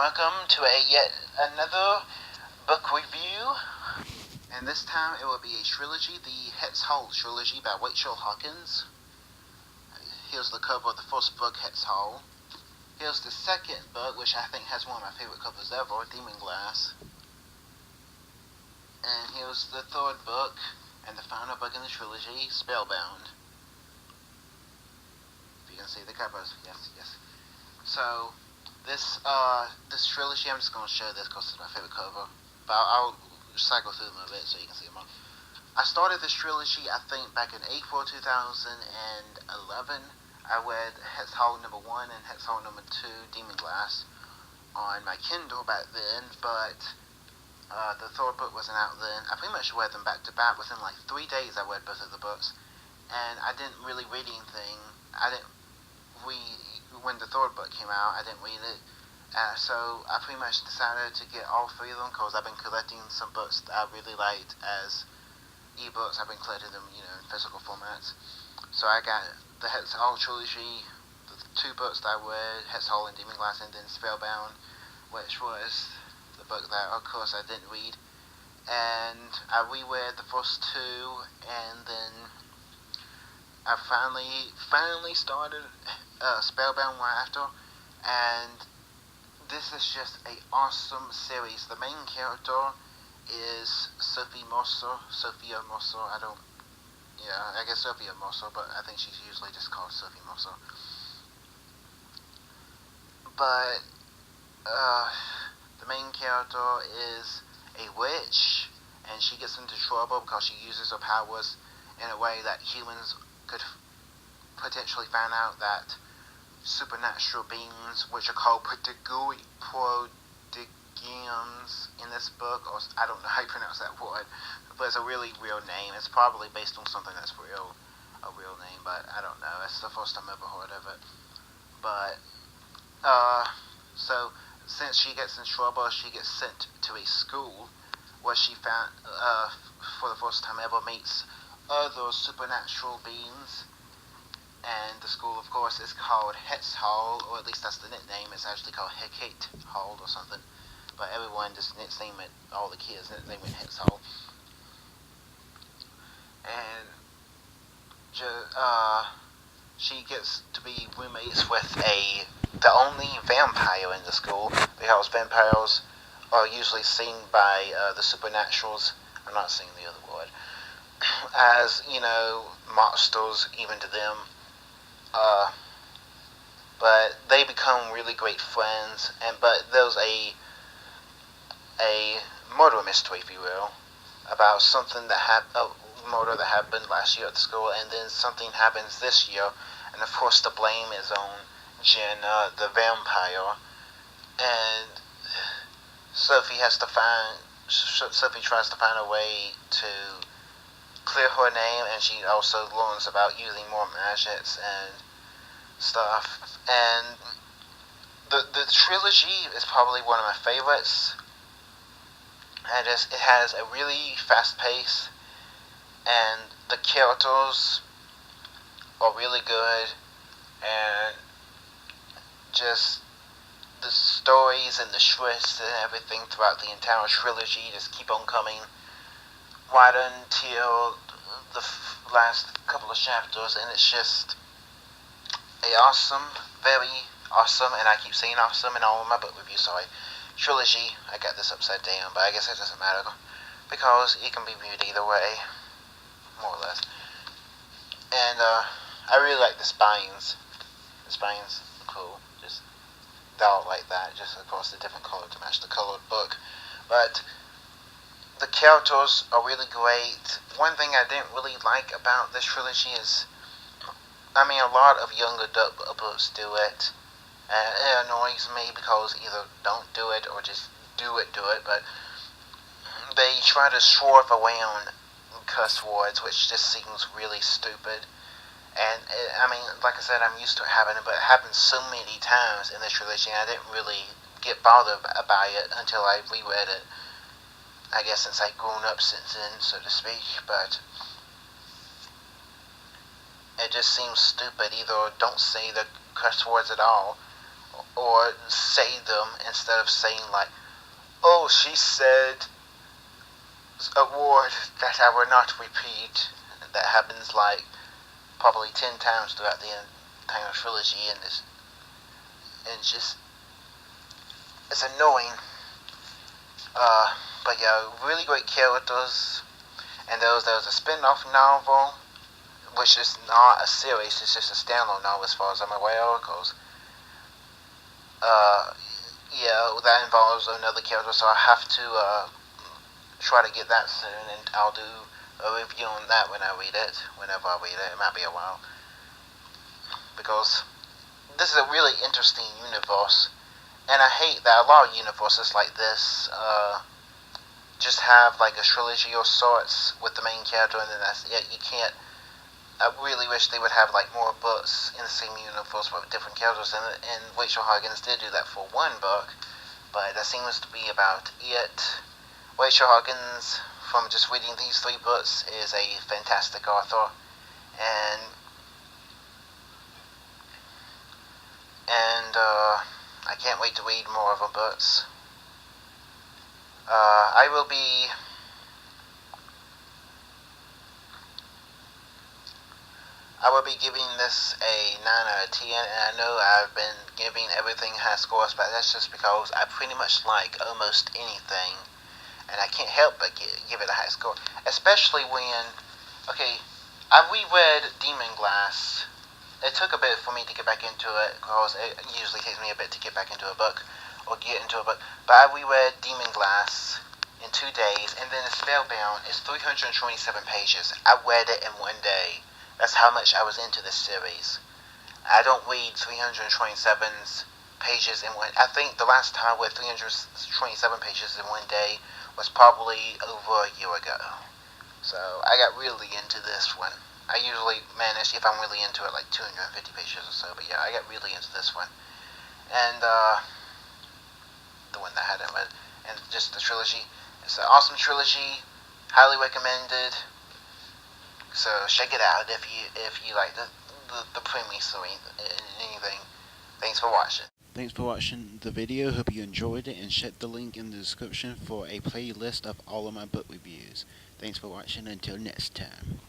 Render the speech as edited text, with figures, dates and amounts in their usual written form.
welcome to yet another book review. And this time it will be a trilogy, the Het's Hall trilogy by Rachel Hawkins. Here's the cover of the first book, Het's Hall. Here's the second book, which I think has one of my favorite covers ever, Demon Glass. And here's the third book, and the final book in the trilogy, Spellbound. If you can see the covers, yes. So, this trilogy, I'm just going to show this because it's my favorite cover. But I'll cycle through them a bit so you can see them all. I started this trilogy, I think, back in April 2011. I read Het's Hall number 1 and Het's Hall number 2, Demon Glass, on my Kindle back then, but the third book wasn't out then. I pretty much read them back to back. Within like 3 days I read both of the books, and I didn't really read anything. When the third book came out, I didn't read it. So I pretty much decided to get all 3 of them because I've been collecting some books that I really liked as ebooks. I've been collecting them, in physical formats. So I got the Het's Hall trilogy, the 2 books that I read, Het's Hall and Demon Glass, and then Spellbound, which was the book that, of course, I didn't read. And I reread the first 2, and then I finally started Spellbound right after, and this is just an awesome series. The main character is Sophia Mercer, I guess Sophia Mercer, but I think she's usually just called Sophie Mercer. But, the main character is a witch, and she gets into trouble because she uses her powers in a way that humans could potentially find out that supernatural beings, which are called prodigiums in this book, or I don't know how you pronounce that word, but it's a really real name. It's probably based on something that's a real name, but I don't know. It's the first time I've ever heard of it. But, so, since she gets in trouble, she gets sent to a school where she found, for the first time ever, meets other supernatural beings. And the school, of course, is called Het's Hall, or at least that's the nickname. It's actually called Hecate Hall or something. But everyone just nickname it, all the kids nickname it Het's Hall. And she gets to be roommates with the only vampire in the school, because vampires are usually seen by the supernaturals. I'm not saying the other word. As, monsters, even to them. But they become really great friends, but there's a murder mystery, if you will, about something a murder that happened last year at the school, and then something happens this year, and of course the blame is on Jenna, the vampire, and Sophie tries to find a way to clear her name, and she also learns about using more magics and stuff. And the trilogy is probably one of my favorites. And it has a really fast pace, and the characters are really good, and just the stories and the twists and everything throughout the entire trilogy just keep on coming right until the last couple of chapters, and it's just very awesome, and I keep saying awesome in all of my book reviews, trilogy. I got this upside down, but I guess it doesn't matter, because it can be viewed either way, more or less. And I really like the spines. The spines are cool, just they're all like that, just of course a different color to match the colored book. But the characters are really great. One thing I didn't really like about this trilogy is, a lot of young adult books do it, and it annoys me because either don't do it or just do it, but they try to swerve around cuss words, which just seems really stupid. And like I said, I'm used to it happening, but it happens so many times in this trilogy, and I didn't really get bothered by it until I reread it. I guess since I've grown up since then, so to speak, but it just seems stupid. Either don't say the curse words at all, or say them instead of saying like, oh, she said a word that I will not repeat. That happens like probably 10 times throughout the entire trilogy, and just it's annoying. But yeah, really great characters. And there was a spin-off novel, which is not a series, it's just a standalone novel as far as I'm aware of, because, yeah, that involves another character, so I have to, try to get that soon, and I'll do a review on that when I read it, whenever I read it. It might be a while, because this is a really interesting universe, and I hate that a lot of universes like this, just have like a trilogy of sorts with the main character, and then that's it. You can't. I really wish they would have like more books in the same universe with different characters in it. And Rachel Hawkins did do that for one book, but that seems to be about it. Rachel Hawkins, from just reading these 3 books, is a fantastic author, and I can't wait to read more of her books. I will be giving this a 9 out of 10, and I know I've been giving everything high scores, but that's just because I pretty much like almost anything, and I can't help but give it a high score. Especially when, okay, I reread Demon Glass. It took a bit for me to get back into it, because it usually takes me a bit to get back into a book, or get into a book, but I reread Demon Glass in 2 days, and then Spellbound is 327 pages. I read it in 1 day. That's how much I was into this series. I don't read 327 pages in one. I think the last time I read 327 pages in 1 day was probably over a year ago. So I got really into this one. I usually manage, if I'm really into it, like 250 pages or so. But yeah, I got really into this one. And the one that I hadn't read, and just the trilogy. It's an awesome trilogy. Highly recommended. So check it out if you like the premise or anything. Thanks for watching. Thanks for watching the video. Hope you enjoyed it, and check the link in the description for a playlist of all of my book reviews. Thanks for watching. Until next time.